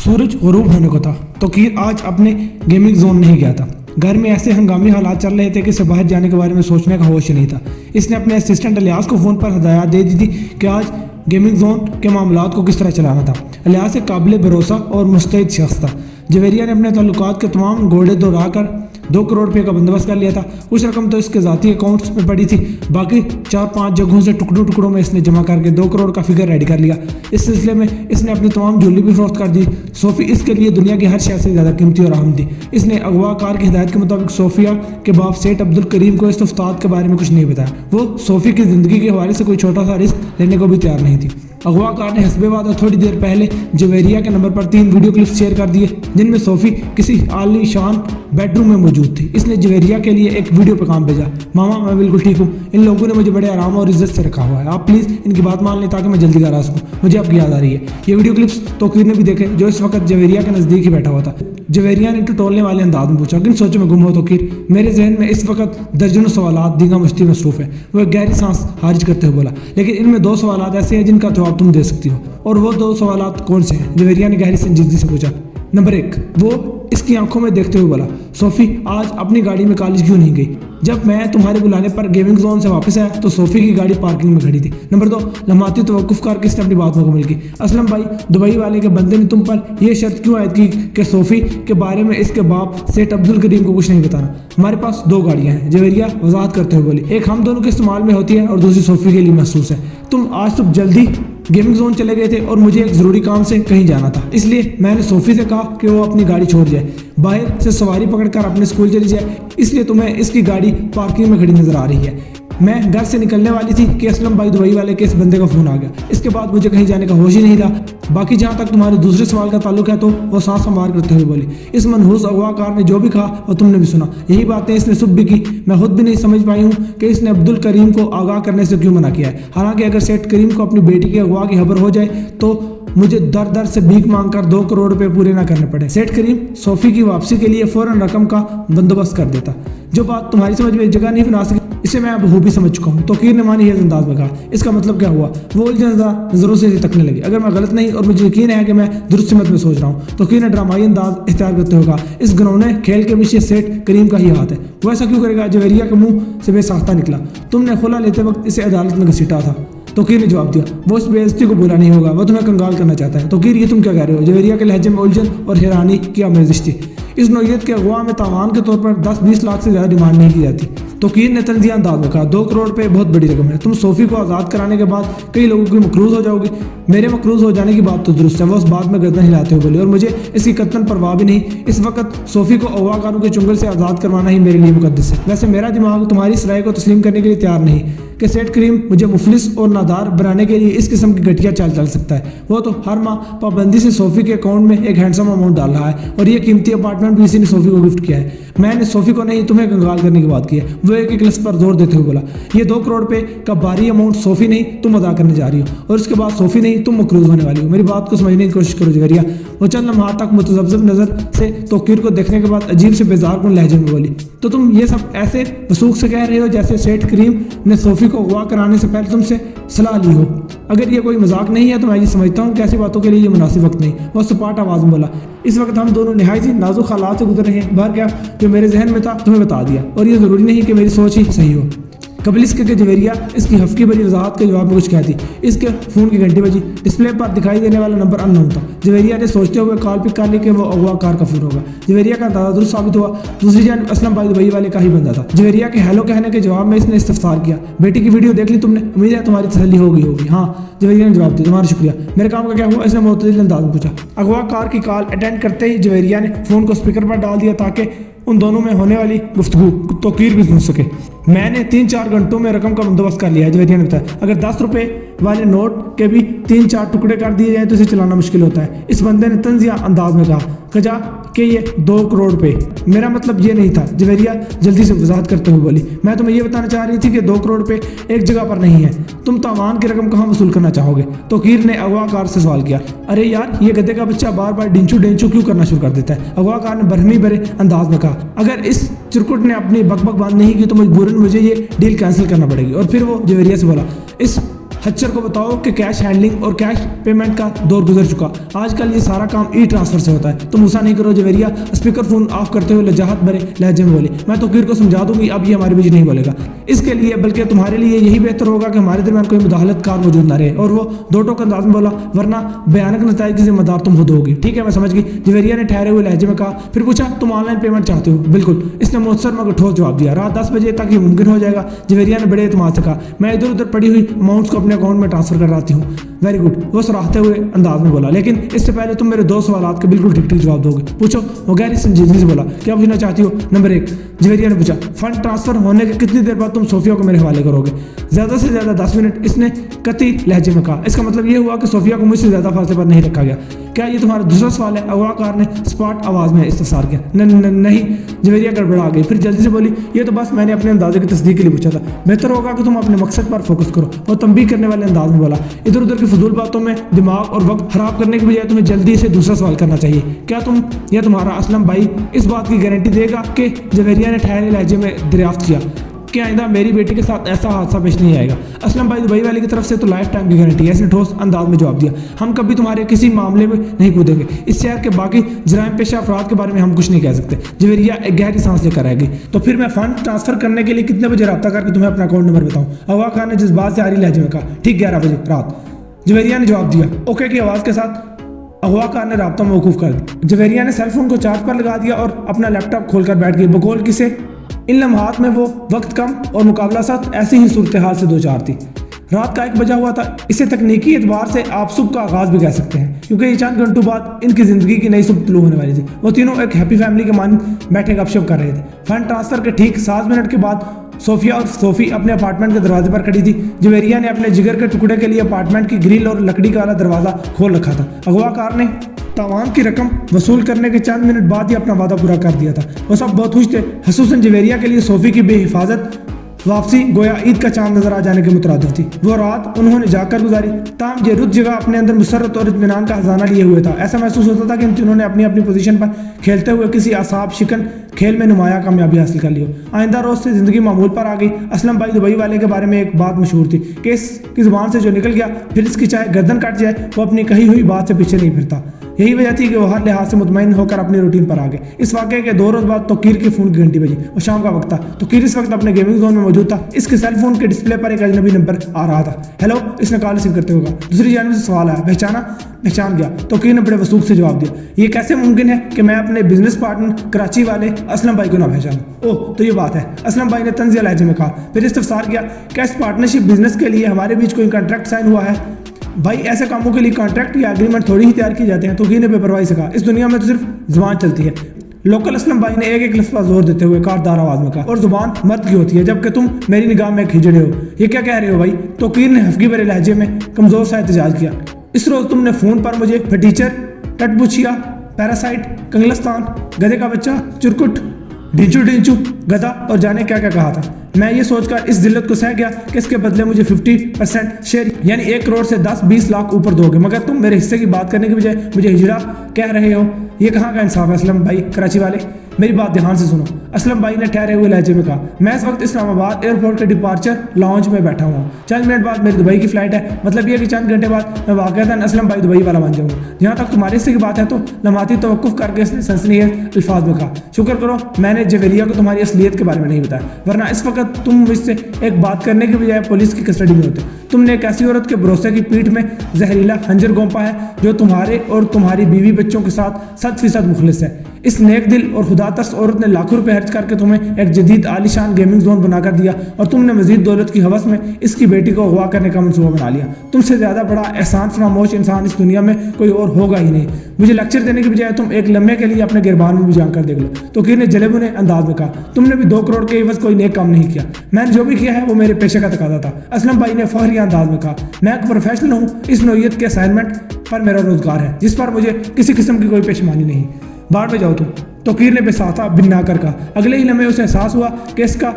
सूरज गुरूब होने को था तो कीर आज अपने गेमिंग जोन नहीं गया था। घर में ऐसे हंगामी हालात चल रहे थे कि इसे बाहर जाने के बारे में सोचने का होश ही नहीं था। इसने अपने असिस्टेंट अलियास को फ़ोन पर हदायत दे दी थी कि आज गेमिंग जोन के मामलात को किस तरह चलाना था। अलियास एक काबिल भरोसा और मुस्तैद शख्स था। जवेरिया ने अपने ताल्लुकात के तमाम घोड़े दौड़ा कर 2 करोड़ रुपये का बंदोबस्त कर लिया था। कुछ रकम तो इसके ज़ाती अकाउंट्स में पड़ी थी, बाकी 4-5 जगहों से टुकड़ों टुकड़ों में इसने जमा करके 2 करोड़ का फिगर रेडी कर लिया। इस सिलसिले में इसने अपनी तमाम ज्वेलरी भी फरोख्त कर दी। सोफ़ी इसके लिए दुनिया की हर शय से ज़्यादा कीमती और अहम थी। इसने अगवाकार की हिदायत के मुताबिक सोफिया के बाप सेठ अब्दुल करीम को इस उस्ताद के बारे में कुछ नहीं बताया। वो सोफ़ी की ज़िंदगी के हवाले से कोई छोटा सा रिस्क लेने को भी तैयार नहीं थी। अगवाकार ने हस्बे वादा थोड़ी देर पहले जवेरिया के नंबर पर 3 वीडियो क्लिप्स शेयर कर दिए जिनमें सोफ़ी किसी आलीशान बेडरूम में मौजूद थी। इसने जवेरिया के लिए एक वीडियो पैगाम भेजा, मामा मैं बिल्कुल ठीक हूँ, इन लोगों ने मुझे बड़े आराम और इज्जत से रखा हुआ है, आप प्लीज़ इनकी बात मान लें ताकि मैं जल्दी घर आ सकूँ, मुझे आपकी याद आ रही है। ये वीडियो क्लिप्स तोकीर ने भी देखे जो इस वक्त जवेरिया के नज़दीक ही बैठा हुआ था। जवेरिया ने टटोलने वाले अंदाज में पूछा, किन सोचों में गुम हो तोकीर? मेरे जहन में इस वक्त दर्जनों सवालात दीगा मस्ती मसरूफ़ है। वह एक गहरी सांस खारिज करते हुए बोला, लेकिन इनमें 2 सवालात ऐसे हैं जिनका जवाब तुम दे सकती हो। और वो 2 सवालात कौन से हैं? जवेरिया ने गहरी संजीदगी से पूछा। नंबर 1, वो इसकी आंखों में देखते हुए बोला, सोफ़ी आज अपनी गाड़ी में कॉलेज क्यों नहीं गई? जब मैं तुम्हारे बुलाने पर गेमिंग जोन से वापस आया तो सोफ़ी की गाड़ी पार्किंग में खड़ी थी। नंबर 2, लम्हाती तवक्कुफ़ करके इसने अपनी बात मुकम्मल की, असलम भाई दुबई वाले के बंदे ने तुम पर यह शर्त क्यों आयद की कि सोफ़ी के बारे में इसके बाप सेठ अब्दुल करीम को कुछ नहीं बताना? हमारे पास 2 गाड़ियाँ हैं, जवेरिया वजाहत करते हुए बोली, एक हम दोनों के इस्तेमाल में होती है और दूसरी सोफ़ी के लिए महसूस है। तुम आज सुबह जल्दी गेमिंग जोन चले गए थे और मुझे एक ज़रूरी काम से कहीं जाना था, इसलिए मैंने सोफ़ी से कहा कि वो अपनी गाड़ी छोड़ जाए, बाहर से सवारी पकड़कर अपने स्कूल चली जाए, इसलिए तुम्हें इसकी गाड़ी पार्किंग में खड़ी नज़र आ रही है। मैं घर से निकलने वाली थी कि असलम भाई दुबई वाले के इस बंदे का फ़ोन आ गया। इसके बाद मुझे कहीं जाने का होश ही नहीं रहा। बाकी जहाँ तक तुम्हारे दूसरे सवाल का ताल्लुक है तो वो सांस संवार करते हुए बोली, इस मनहूस अगवाकार ने जो भी कहा वो तुमने भी सुना, यही बातें इसने सुबह भी की। मैं खुद भी नहीं समझ पाई हूँ कि इसने अब्दुल करीम को आगाह करने से क्यों मना किया है। हालांकि अगर सेठ करीम को अपनी बेटी के अगवा की खबर हो जाए तो मुझे दर दर से भीख मांगकर 2 करोड़ रुपए पूरे ना करने पड़े। सेठ करीम सोफ़ी की वापसी के लिए फ़ौरन रकम का बंदोबस्त कर देता। जो बात तुम्हारी समझ में जगह नहीं बना सकी इसे मैं अब भी समझ चुका हूँ। तोकीर ने मानी है अंदाज में कहा, इसका मतलब क्या हुआ? वो उलझा नजरों से तकने लगी। अगर मैं गलत नहीं और मुझे यकीन है कि मैं दुरुस्त समझ में सोच रहा हूँ। तोकीर ने ड्रामाई अंदाज इख्तियार करते हुए कहा, इस घिनौने खेल के पीछे सेठ करीम का ही हाथ है। वो ऐसा क्यों करेगा? जवेरिया के मुंह से बेसाख्ता निकला, तुमने खुला लेते वक्त इसे अदालत में घसीटा था। तोकीर ने जवाब दिया, वो इस बेइज्जती को भूला नहीं होगा, वो तुम्हें कंगाल करना चाहता है। तोकीर ये तुम क्या कह रहे हो? जवेरिया के लहजे में उलझन और हैरानी की आमेजिश थी। इस नौयत के अगवा में तावान के तौर पर 10-20 लाख से ज़्यादा डिमांड नहीं की जाती। तोकीर ने तंजिया अंदाज में कहा, 2 करोड़ रुपये बहुत बड़ी रकम है। तुम सोफ़ी को आज़ाद कराने के बाद कई लोगों की मकरूज़ हो जाओगी। मेरे मकरूज़ हो जाने की बात तो दुरुस्त है, वो उस बात में गर्दन हिलाते हुए बोले, और मुझे इसकी कतन परवाह भी नहीं। इस वक्त सोफ़ी को अगवाकारों के चुंगल से आज़ाद करवाना ही मेरे लिए मुकद्दस है। वैसे मेरा दिमाग तुम्हारी इस राय को तस्लीम करने के लिए तैयार नहीं कि सेठ करीम मुझे मुफलिस और नादार बनाने के लिए इस किस्म की घटिया चाल चल सकता है। वो तो हर माह पाबंदी से सोफ़ी के अकाउंट में एक हैंडसम अमाउंट डाल रहा है और ये कीमती अपार्टमेंट भी इसी ने सोफ़ी को गिफ्ट किया है। मैंने सोफ़ी को नहीं तुम्हें कंगाल करने की बात की है। वो एक लफ्ज़ पर जोर देते हुए बोला, ये 2 करोड़ रुपये का भारी अमाउंट सोफ़ी नहीं तुम अदा करने जा रही हो और उसके बाद सोफ़ी नहीं तुम मकरूज़ होने वाली हो। मेरी बात को समझने की कोशिश करो जवेरिया। वो चंद लम्हा तक मुतज़ब्ज़ब नज़र से तोकीर को देखने के बाद अजीब से बेजार कुन लहजे में बोली, तो तुम ये सब ऐसे वसूख से कह रहे हो जैसे सेठ करीम ने सोफ़ी को अगवा कराने से पहले तुमसे सलाह ली हो। अगर ये कोई मजाक नहीं है तो मैं ये समझता हूँ कि ऐसी बातों के लिए ये मुनासिब वक्त नहीं। वो सपाट आवाज़ में बोला, इस वक्त हम दोनों नहायत ही नाजुक हालात से गुजर रहे हैं। बाहर क्या जो मेरे जहन में था तुम्हें बता दिया और ये ज़रूरी नहीं कि मेरी सोच ही सही हो। कबल इसके जवेरिया इसकी हफ्की भरी वजाहत के जवाब में कुछ कहती। इसके फ़ोन की घंटी बजी। डिस्प्ले पर दिखाई देने वाला नंबर अननोन था। जवेरिया ने सोचते हुए कॉल पिक कर ली कि वो अगवाकार का फ़ोन होगा। जवेरिया का अंदाज़ा दुरुस्त साबित हुआ। दूसरी जानब असलम भाई दुबई वाले का ही बंदा था। जवेरिया के हेलो कहने के जवाब में इसने इस्तफसार किया, बेटी की वीडियो देख ली तुमने? उम्मीद है तुम्हारी तसल्ली हो गई होगी। हाँ, जवेरिया ने जवाब दिया, तुम्हारा शुक्रिया। मेरे काम का क्या हुआ? इसने मुतदिल अंदाज में पूछा। अगवाकार की कॉल अटेंड करते ही जवेरिया ने फ़ोन को स्पीकर पर डाल दिया ताकि उन दोनों में होने वाली गुफ्तगू तोकीर भी सुन सके। मैंने 3-4 घंटों में रकम का बंदोबस्त कर लिया है, जवेरिया ने बताया। अगर 10 रुपये वाले नोट के भी 3-4 टुकड़े कर दिए जाए तो इसे चलाना मुश्किल होता है। इस बंदे ने तंजिया अंदाज में कहा, कजा कि ये 2 करोड़ रुपये, मेरा मतलब ये नहीं था। जवेरिया जल्दी से वजाहत करते हुए बोली, मैं तुम्हें ये बताना चाह रही थी कि 2 करोड़ रुपये एक जगह पर नहीं है। तुम तावान की रकम कहाँ वसूल करना चाहोगे? तोकीर ने अगवाकार से सवाल किया। अरे यार, ये गधे का बच्चा बार बार डेंचू डेंचू क्यों करना शुरू कर देता है? अगवाकार ने बरहमी भरे अंदाज में कहा, अगर इस चिरकुट ने अपनी बकबक बंद नहीं की तो मजबूरन मुझे ये डील कैंसिल करना पड़ेगी। और फिर वो जवेरिया से बोला, इस हच्चर को बताओ कि कैश हैंडलिंग और कैश पेमेंट का दौर गुजर चुका, आजकल ये सारा काम ई ट्रांसफर से होता है। तुम गुस्सा नहीं करो जवेरिया स्पीकर फोन ऑफ करते हुए लजाहत भरे लहजे में बोली। मैं तोकीर को समझा दूंगी, अब ये हमारे बीच नहीं बोलेगा। इसके लिए बल्कि तुम्हारे लिए यही बेहतर होगा कि हमारे दरमियान कोई मुदाखलत कार मौजूद ना रहे। और वो दो टोक अंदाज में बोला, वरना भयानक नतीजे की जिम्मेदार तुम खुद होगी। ठीक है, मैं समझ गई, जवेरिया ने ठहरे हुए लहजे में कहा। फिर पूछा, तुम ऑनलाइन पेमेंट चाहते हो? बिल्कुल, इसने मुझसर मगर ठोस जवाब दिया। रात 10 बजे तक ये मुमकिन हो जाएगा। जवेरिया ने बड़े एतमाद से कहा, मैं इधर उधर पड़ी हुई अमाउंट्स को अपने अकाउंट में ट्रांसफर कर रही हूँ। वेरी गुड, वो सराहते हुए अंदाज में बोला। लेकिन इससे पहले तुम मेरे 2 सवाल के बिल्कुल ठीक ठीक जवाब दोगे। पूछो। वो गहरी संजीदगी से बोला, क्या पूछना चाहती हो? नंबर 1, जवेरिया ने पूछा, फंड ट्रांसफर होने के कितनी देर बाद तुम सोफिया को मेरे हवाले करोगे? ज्यादा से ज्यादा 10 मिनट, इसने कती लहजे में कहा। इसका मतलब यह हुआ कि सोफिया को मुझसे ज्यादा फासले पर नहीं रखा गया। क्या ये तुम्हारा दूसरा सवाल है? अगवाकार ने स्पॉट आवाज में इस्तफसार किया। नहीं। जवेरिया गड़बड़ा गई, फिर जल्दी से बोली, ये तो बस मैंने अपने अंदाजे की तस्दीक के लिए पूछा था। बेहतर होगा कि तुम अपने मकसद पर फोकस करो। और तंबीह करने वाले अंदाज में बोला, इधर उधर की फजूल बातों में दिमाग और वक्त खराब करने की बजाय तुम्हें जल्दी से दूसरा सवाल करना चाहिए। क्या तुम या तुम्हारा असलम भाई इस बात की गारंटी देगा कि जवेरिया ने ठहरे लहजे में दरियाफ्त किया कि आइंदा मेरी बेटी के साथ ऐसा हादसा पेश नहीं आएगा? असलम भाई दुबई वाले की तरफ से तो लाइफ टाइम की गारंटी है, इसने ठोस अंदाज में जवाब दिया। हम कभी तुम्हारे किसी मामले में नहीं कूदेंगे। इस शहर के बाकी जराइम पेशा अफराद के बारे में हम कुछ नहीं कह सकते। जवेरिया एक गहरी सांस लेकर आएगी। तो फिर मैं फंड ट्रांसफर करने के लिए कितने बजे रब्ता करके तुम्हें अपना अकाउंट नंबर बताऊँ? अगवा खान ने जज्बात से आ रही लहजे में कहा। ठीक 11 बजे रात, जवेरिया ने जवाब दिया। ओके की आवाज़ के साथ अगवा खान ने रब्ता मौकूफ कर दिया। जवेरिया ने सेलफोन को चार्ज पर लगा दिया और अपना लैपटॉप खोलकर बैठ गई। बकौल किसे इन लम्हात में वो वक्त कम और मुकाबला साथ ऐसी ही सूरत हाल से दो चार थी। रात का 1 बजा हुआ था। इसे तकनीकी एतबार से आप सुबह का आगाज भी कह सकते हैं, क्योंकि ये चंद घंटों बाद इनकी जिंदगी की नई सुबह तुलू होने वाली थी। वो तीनों एक हैप्पी फैमिली के मान बैठे गपशप कर रहे थे। फंड ट्रांसफर के ठीक 7 मिनट के बाद सोफिया और सोफी अपने अपार्टमेंट के दरवाजे पर खड़ी थी। जवेरिया ने अपने जिगर के टुकड़े के लिए अपार्टमेंट की ग्रिल और लकड़ी का वाला दरवाजा खोल रखा था। अगवाकार ने तावान की रकम वसूल करने के चंद मिनट बाद ही अपना वादा पूरा कर दिया था। वो सब बहुत खुश थे, खसूसन जवेरिया के लिए सोफी की बेहिफाजत वापसी गोया ईद का चांद नजर आ जाने के मुतरादिफ थी। वो रात उन्होंने जाकर गुजारी। ताम ये रुत जगह अपने अंदर मुसरत और इत्मीनान का खजाना लिए हुए था। ऐसा महसूस होता था कि इन तीनों ने अपनी अपनी पोजीशन पर खेलते हुए किसी आसाब शिकन खेल में नुमाया कामयाबी हासिल कर ली हो। आइंदा रोज से जिंदगी मामूल पर आ गई। असलम भाई दुबई वाले के बारे में एक बात मशहूर थी कि इसकी जुबान से जो निकल गया, फिर इसकी चाहे गर्दन कट जाए, वो अपनी कही हुई बात से पीछे नहीं फिरता। यही वजह थी कि वो हर लिहाज से मुतमईन होकर अपनी रूटीन पर आ गए। इस वाक़े के 2 रोज बाद तोकीर की फ़ोन की घंटी बजी और शाम का वक्त था। तोकीर इस वक्त अपने गेमिंग जोन में मौजूद था। इसके सेल फोन के डिस्प्ले पर एक अजनबी नंबर आ रहा था। हेलो, इसने कॉल रिसीव करते होगा। दूसरी जानब से सवाल आया, पहचान गया। तोकीर ने बड़े वसूख से जवाब दिया, ये कैसे मुमकिन है कि मैं अपने बिजनेस पार्टनर कराची वाले असलम भाई को ना पहचानूं? ओह, तो ये बात है, असलम भाई ने तंजिया लहजे में कहा। फिर इस्तफसार किया, क्या इस पार्टनरशिप बिजनेस के लिए हमारे बीच कोई कॉन्ट्रैक्ट साइन हुआ है? भाई ऐसे कामों के लिए कॉन्ट्रैक्ट या एग्रीमेंट थोड़ी ही तैयार किए जाते हैं। तोकीर ने बेपरवाही से कहा, इस दुनिया में तो सिर्फ जुबान चलती है। लोकल असलम भाई ने एक लफ्ज़ पर जोर देते हुए कारदार आवाज में कहा, और जुबान मर्द की होती है, जबकि तुम मेरी निगाह में खिजड़े हो। ये क्या कह रहे हो भाई? तोकीर ने हफ्की भरे लहजे में कमजोर सा एहतजाज किया। इस रोज तुमने फोन पर मुझे फटीचर, टटपुछिया, पैरासाइट, कंगलस्तान, गधे का बच्चा, चुरकुट, ढिंचू गधा और जाने क्या क्या कहा था। मैं ये सोचकर इस जिल्लत को सह गया कि इसके बदले मुझे 50% शेयर यानी 1 करोड़ से 10-20 लाख ऊपर दोगे, मगर तुम मेरे हिस्से की बात करने के बजाय मुझे हिजड़ा कह रहे हो। ये कहाँ का इंसाफ है असलम भाई कराची वाले? मेरी बात ध्यान से सुनो, असलम भाई ने ठहरे हुए लहजे में कहा। मैं इस वक्त इस्लामाबाद एयरपोर्ट के डिपार्चर लॉन्च में बैठा हुआ हूँ। चंद मिनट बाद मेरी दुबई की फ्लाइट है। मतलब ये कि चंद घंटे बाद मैं वाक़अतन असलम भाई दुबई वाला बन जाऊँगा। जहाँ तक तुम्हारे हिस्से की बात है तो लम्हाती तवक्कुफ करके इसने सनसनीखेज अल्फाज में कहा, शुक्र करो मैंने जवेरिया को तुम्हारी असलियत के बारे में नहीं बताया, वरना इस वक्त तुम मुझसे एक बात करने के बजाय पुलिस की कस्टडी में होते। तुमने एक ऐसी औरत के भरोसे की पीठ में जहरीला खंजर गोंपा है जो तुम्हारे और तुम्हारी बीवी बच्चों के साथ 100% मुखलिस है। इस नेक दिल और खुदातरस औरत ने लाखों रुपए खर्च करके तुम्हें एक जदीद आलीशान गेमिंग जोन बनाकर दिया और तुमने मजीद दौलत की हवस में इसकी बेटी को अगवा करने का मंसूबा बना लिया। तुमसे ज़्यादा बड़ा एहसान फरामोश इंसान इस दुनिया में कोई और होगा ही नहीं। मुझे लेक्चर देने की बजाय तुम एक लम्हे के लिए अपने गिरबान में भी जानकर देख लो। तोकीर ने जले बुने अंदाज में कहा, तुमने भी 2 करोड़ के एवज कोई नेक काम नहीं किया। मैंने जो भी किया है वो मेरे पेशे का तकाजा था। असलम भाई ने फखरिया अंदाज में कहा, मैं एक प्रोफेशनल हूँ। इस नौयत के असाइनमेंट पर मेरा रोजगार है जिस पर मुझे किसी किस्म की कोई पेशमानी नहीं। बाहर में जाओ तुम, तोकीर ने बेसाता बिन्ना कर कहा। अगले ही लम्हे उसे एहसास हुआ कि इसका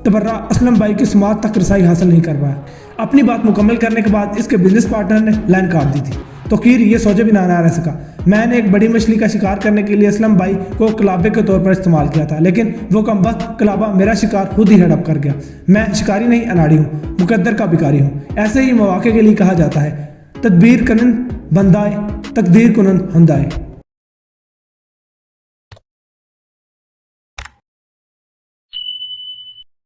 तबर्रा असलम भाई की समात तक रसाई हासिल नहीं कर पाया। अपनी बात मुकम्मल करने के बाद इसके बिजनेस पार्टनर ने लाइन काट दी थी। तोकीर ये सोचे भी ना रह सका। मैंने एक बड़ी मछली का शिकार करने के लिए असलम भाई को कलाबे के तौर पर इस्तेमाल किया था, लेकिन वो कमबख्त कलाबा मेरा शिकार खुद ही हड़प कर गया। मैं शिकारी नहीं, अनाड़ी हूँ। मुकद्दर का भिखारी हूँ। ऐसे ही मौके के लिए कहा जाता है, तदबीर कनन बंदाए तकदीर कुनन हंदाए।